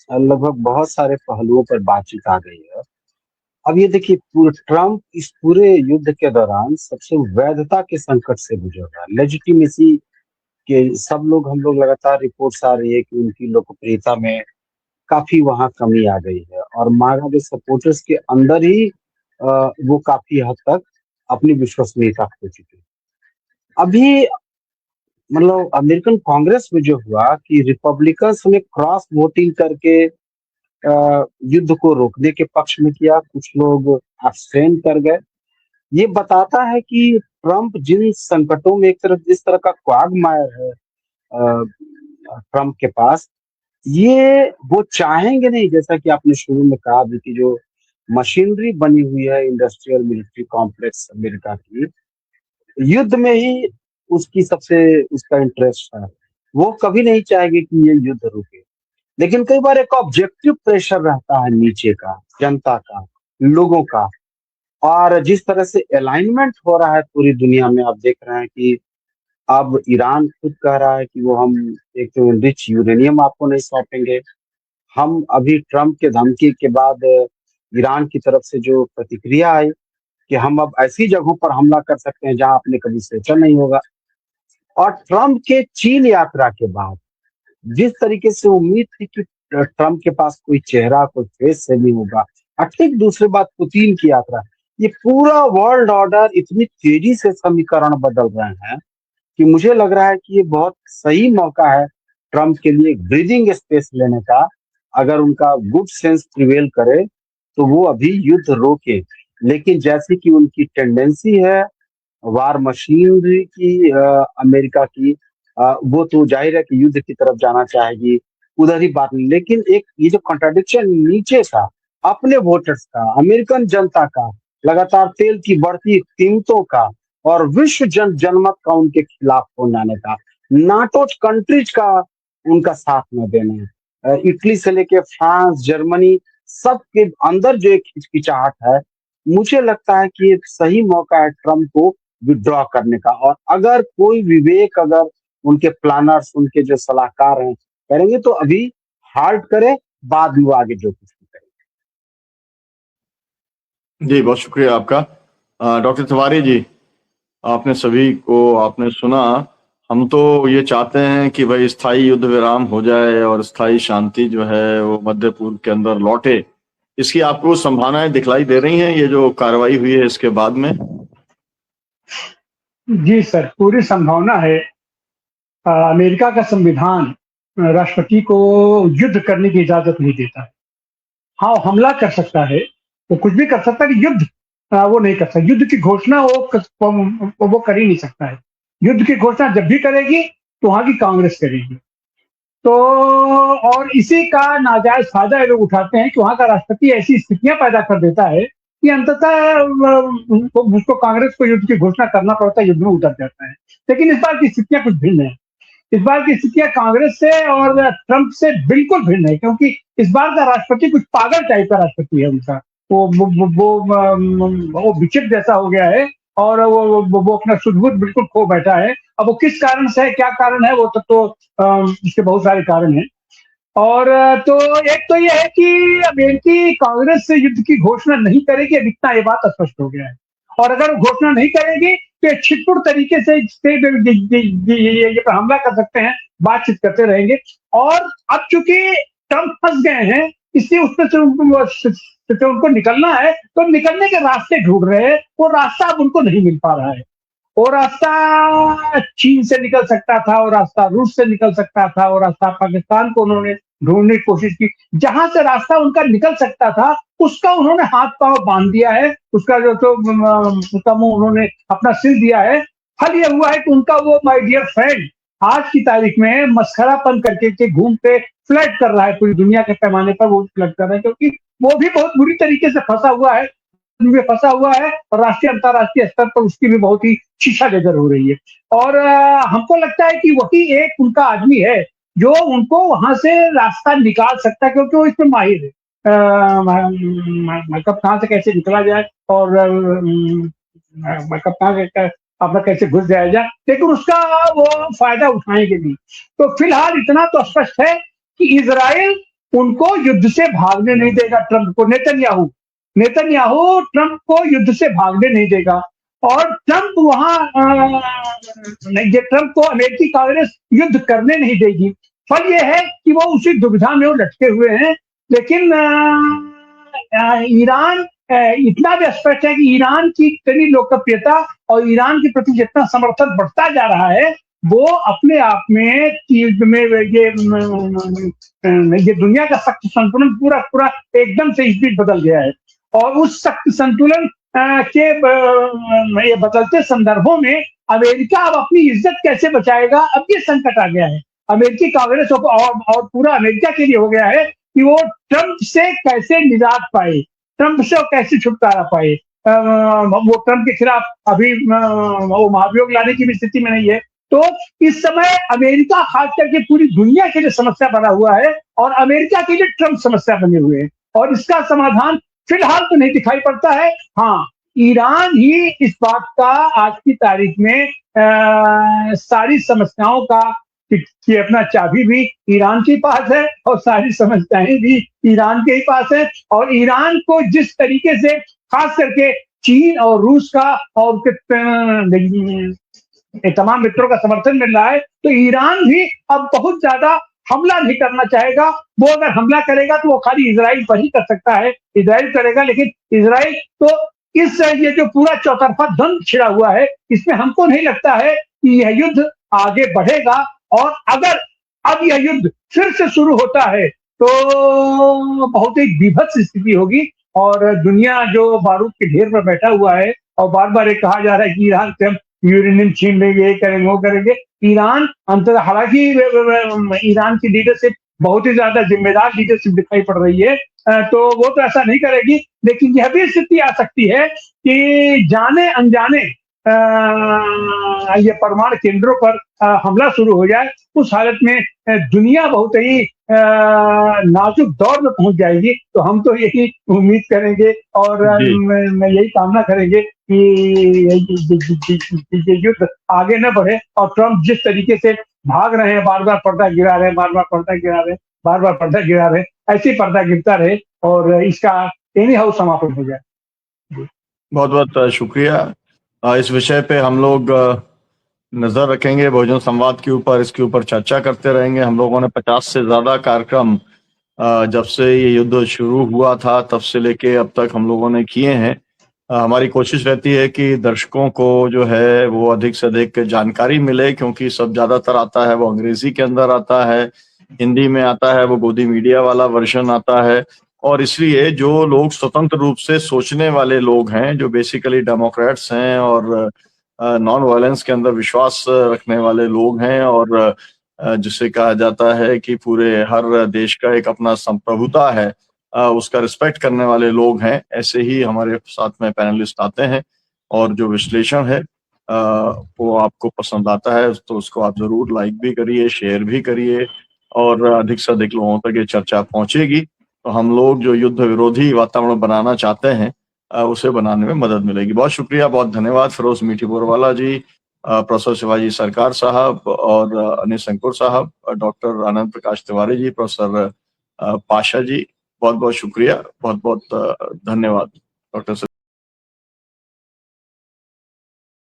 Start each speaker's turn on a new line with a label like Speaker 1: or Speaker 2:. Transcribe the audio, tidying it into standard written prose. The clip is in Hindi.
Speaker 1: लगभग बहुत सारे पहलुओं पर बातचीत आ गई है। अब ये देखिए, ट्रम्प इस पूरे युद्ध के दौरान सबसे वैधता के संकट से गुजर रहा है। लेजिटिमेसी के सब लोग हम लोग लगातार रिपोर्ट्स आ रही है कि उनकी लोकप्रियता में काफी वहां कमी आ गई है, और मागा के सपोर्टर्स के अंदर ही वो काफी हद तक अपनी विश्वसनीयता खो चुके हैं। अभी मतलब अमेरिकन कांग्रेस में जो हुआ कि रिपब्लिकन्स ने क्रॉस वोटिंग करके युद्ध को रोकने के पक्ष में किया, कुछ लोग अब्सटेन कर गए। ये बताता है कि ट्रम्प जिन संकटों में एक तरफ जिस तरह का क्वागमायर है अ, ट्रम्प के पास, ये वो चाहेंगे नहीं, जैसा कि आपने शुरू में कहा भी कि जो मशीनरी बनी हुई है इंडस्ट्रियल मिलिट्री कॉम्प्लेक्स अमेरिका की, युद्ध में ही उसकी सबसे उसका इंटरेस्ट है। वो कभी नहीं चाहेगी कि ये युद्ध रुके। लेकिन कई बार एक ऑब्जेक्टिव प्रेशर रहता है नीचे का, जनता का, लोगों का। और जिस तरह से अलाइनमेंट हो रहा है पूरी दुनिया में, आप देख रहे हैं कि अब ईरान खुद कह रहा है कि वो हम एक तो रिच यूरेनियम आपको नहीं सौंपेंगे। हम अभी ट्रम्प के धमकी के बाद ईरान की तरफ से जो प्रतिक्रिया आई कि हम अब ऐसी जगहों पर हमला कर सकते हैं जहां आपने कभी सोचा नहीं होगा। और ट्रम्प के चीन यात्रा के बाद जिस तरीके से उम्मीद थी कि ट्रम्प के पास कोई चेहरा, कोई फेस से नहीं होगा, और ठीक दूसरी बात पुतिन की यात्रा, ये पूरा वर्ल्ड ऑर्डर इतनी तेजी से समीकरण बदल रहे हैं कि मुझे लग रहा है कि ये बहुत सही मौका है ट्रम्प के लिए ब्रीदिंग स्पेस लेने का। अगर उनका गुड सेंस प्रिवेल करे तो वो अभी युद्ध रोके। लेकिन जैसे कि उनकी टेंडेंसी है वार मशीनरी की, अमेरिका की, वो तो जाहिर है कि युद्ध की तरफ जाना चाहेगी, उधर ही बात नहीं। लेकिन एक ये जो कॉन्ट्राडिक्शन नीचे था, अपने वोटर्स का, अमेरिकन जनता का, लगातार तेल की बढ़ती कीमतों का, और विश्व जनमत का उनके खिलाफ हो जाने का, नाटो कंट्रीज का उनका साथ न देना, इटली से लेके फ्रांस, जर्मनी, सबके अंदर जो एक हिचकिचाहट है, मुझे लगता है कि एक सही मौका है ट्रम्प को विड्रॉ करने का। और अगर कोई विवेक, अगर उनके प्लानर्स, उनके जो सलाहकार हैं करेंगे तो अभी हाल्ट करे, बाद में वो आगे जो कुछ भी करेंगे।
Speaker 2: जी, बहुत शुक्रिया आपका। डॉक्टर तिवारी जी, आपने सभी को आपने सुना। हम तो ये चाहते हैं कि भाई स्थायी युद्ध विराम हो जाए और स्थायी शांति जो है वो मध्य पूर्व के अंदर लौटे। इसकी आपको संभावनाएं दिखलाई दे रही हैं ये जो कार्रवाई हुई है इसके बाद में?
Speaker 3: जी सर, पूरी संभावना है। अमेरिका का संविधान राष्ट्रपति को युद्ध करने की इजाजत नहीं देता है। हाँ, वो हमला कर सकता है, वो कुछ भी कर सकता है, कि युद्ध वो नहीं कर सकता। युद्ध की घोषणा वो कर ही नहीं सकता है। युद्ध की घोषणा जब भी करेगी तो वहां की कांग्रेस करेगी। तो और इसी का नाजायज फायदा ये लोग उठाते हैं कि वहां का राष्ट्रपति ऐसी स्थितियां पैदा कर देता है कि अंततः उसको कांग्रेस को युद्ध की घोषणा करना पड़ता है, युद्ध में उतर जाता है। लेकिन इस बार की स्थितियां कुछ भिन्न है। इस बार की स्थितियां कांग्रेस से और ट्रंप से बिल्कुल भिन्न है, क्योंकि इस बार का राष्ट्रपति कुछ पागल टाइप का राष्ट्रपति है उनका। वो विचित्र जैसा हो गया है, और वो अपना सुध-बुध बिल्कुल खो बैठा है। अब वो किस कारण से है, क्या कारण है, वो तो इसके बहुत सारे कारण हैं। और तो एक तो ये है कि अमेरिकी कांग्रेस से युद्ध की घोषणा नहीं करेगी, अब इतना ये बात स्पष्ट हो गया है। और अगर वो घोषणा नहीं करेगी तो छिटपुट तरीके से ये पर हमला कर सकते हैं, बातचीत करते रहेंगे। और अब चूंकि ट्रंप फंस गए हैं, इसलिए उसमें से उनको निकलना है, तो निकलने के रास्ते ढूंढ रहे हैं। वो रास्ता अब उनको नहीं मिल पा रहा है। वो रास्ता चीन से निकल सकता था, वो रास्ता रूस से निकल सकता था, वो रास्ता पाकिस्तान को उन्होंने ढूंढने की कोशिश की। जहां से रास्ता उनका निकल सकता था, उसका उन्होंने हाथ पांव बांध दिया है, उसका जो तो उसका मुंह उन्होंने अपना सिल दिया है। फल ये हुआ है कि उनका वो माय डियर फ्रेंड आज की तारीख में मस्खरापन करके के घूमते फ्लर्ट कर रहा है, पूरी दुनिया के पैमाने पर वो फ्लर्ट कर रहा है, क्योंकि वो भी बहुत बुरी तरीके से फंसा हुआ है, में फंसा हुआ है, और राष्ट्रीय अंतर्राष्ट्रीय स्तर पर उसकी भी बहुत ही शीशा लेकर हो रही है। और हमको लगता है कि वही एक उनका आदमी है जो उनको वहां से रास्ता निकाल सकता है, क्योंकि वो इसमें माहिर है। मतलब कहाँ से कैसे निकला जाए, और मतलब कहाँ से अपना कैसे घुस जाया जाए, लेकिन उसका वो फायदा उठाएंगे नहीं। तो फिलहाल इतना तो स्पष्ट है कि इजराइल उनको युद्ध से भागने नहीं देगा ट्रंप को। नेतन्याहू ट्रंप को युद्ध से भागने नहीं देगा, और ट्रंप ये ट्रंप को अमेरिकी कांग्रेस युद्ध करने नहीं देगी। फल ये है कि वो उसी दुविधा में वो लटके हुए हैं। लेकिन ईरान इतना भी स्पष्ट है कि ईरान की इतनी लोकप्रियता और ईरान के प्रति जितना समर्थन बढ़ता जा रहा है, वो अपने आप में ये दुनिया का शक्ति संतुलन पूरा एकदम से इस बीच बदल गया है। और उस शक्ति संतुलन के ये बदलते संदर्भों में अमेरिका अब अपनी इज्जत कैसे बचाएगा, अब ये संकट आ गया है अमेरिकी कांग्रेस और पूरा अमेरिका के लिए हो गया है कि वो ट्रंप से कैसे निजात पाए, ट्रंप से कैसे छुटकारा पाए। वो ट्रंप के खिलाफ अभी वो महाभियोग लाने की भी स्थिति में नहीं है। तो इस समय अमेरिका खास करके पूरी दुनिया के लिए समस्या बना हुआ है, और अमेरिका के लिए ट्रंप समस्या बने हुए हैं, और इसका समाधान फिलहाल तो नहीं दिखाई पड़ता है। हाँ, ईरान ही इस बात का आज की तारीख में सारी समस्याओं का कि अपना चाबी भी ईरान के पास है, और सारी समस्याएं भी ईरान के ही पास है। और ईरान को जिस तरीके से खास करके चीन और रूस का और तमाम मित्रों का समर्थन मिल रहा है, तो ईरान भी अब बहुत ज्यादा हमला नहीं करना चाहेगा। वो अगर हमला करेगा तो वो खाली इजराइल पर ही कर सकता है, इजराइल करेगा। लेकिन इजराइल तो ये जो पूरा चौतरफा द्वंद्व छिड़ा हुआ है, इसमें हमको नहीं लगता है कि यह युद्ध आगे बढ़ेगा। और अगर अब यह युद्ध फिर से शुरू होता है तो बहुत ही बीभत्स स्थिति होगी, और दुनिया जो बारूद के ढेर पर बैठा हुआ है, और बार बार ये कहा जा रहा है कि ईरान से हम यूरेनियम छीन लेंगे, ये करेंगे, वो करेंगे। ईरान अंतर, हालांकि ईरान की लीडरशिप बहुत ही ज्यादा जिम्मेदार लीडरशिप दिखाई पड़ रही है, तो वो तो ऐसा नहीं करेगी। लेकिन यह भी स्थिति आ सकती है कि जाने अनजाने ये परमाणु केंद्रों पर हमला शुरू हो जाए। उस हालत में दुनिया बहुत ही नाजुक दौर में पहुंच जाएगी। तो हम तो यही उम्मीद करेंगे और यही कामना करेंगे कि ये युद्ध आगे न बढ़े, और ट्रंप जिस तरीके से भाग रहे हैं, बार बार पर्दा गिरा रहे हैं, बार बार पर्दा गिरा रहे हैं, ऐसे पर्दा गिरता रहे और इसका एनी हाउ समापन हो जाए।
Speaker 2: बहुत बहुत शुक्रिया। इस विषय पे हम लोग नजर रखेंगे बहुजन संवाद के ऊपर, इसके ऊपर चर्चा करते रहेंगे। हम लोगों ने 50 से ज्यादा कार्यक्रम जब से ये युद्ध शुरू हुआ था तब से लेके अब तक हम लोगों ने किए हैं। हमारी कोशिश रहती है कि दर्शकों को जो है वो अधिक से अधिक जानकारी मिले, क्योंकि सब ज्यादातर आता है वो अंग्रेजी के अंदर आता है, हिंदी में आता है, वो गोदी मीडिया वाला वर्जन आता है। और इसलिए जो लोग स्वतंत्र रूप से सोचने वाले लोग हैं, जो बेसिकली डेमोक्रेट्स हैं और नॉन वायलेंस के अंदर विश्वास रखने वाले लोग हैं, और जिसे कहा जाता है कि पूरे हर देश का एक अपना संप्रभुता है, उसका रिस्पेक्ट करने वाले लोग हैं, ऐसे ही हमारे साथ में पैनलिस्ट आते हैं। और जो विश्लेषण है वो आपको पसंद आता है तो उसको आप जरूर लाइक भी करिए, शेयर भी करिए, और अधिक से अधिक लोगों तक ये चर्चा पहुंचेगी तो हम लोग जो युद्ध विरोधी वातावरण बनाना चाहते हैं उसे बनाने में मदद मिलेगी। बहुत शुक्रिया, बहुत धन्यवाद फिरोज मीठी बोरवाला जी, प्रोफेसर शिवाजी सरकार साहब, और अनिल शंकुर साहब, डॉक्टर आनंद प्रकाश तिवारी जी, प्रोफेसर पाशा जी, बहुत बहुत शुक्रिया, बहुत बहुत धन्यवाद डॉक्टर।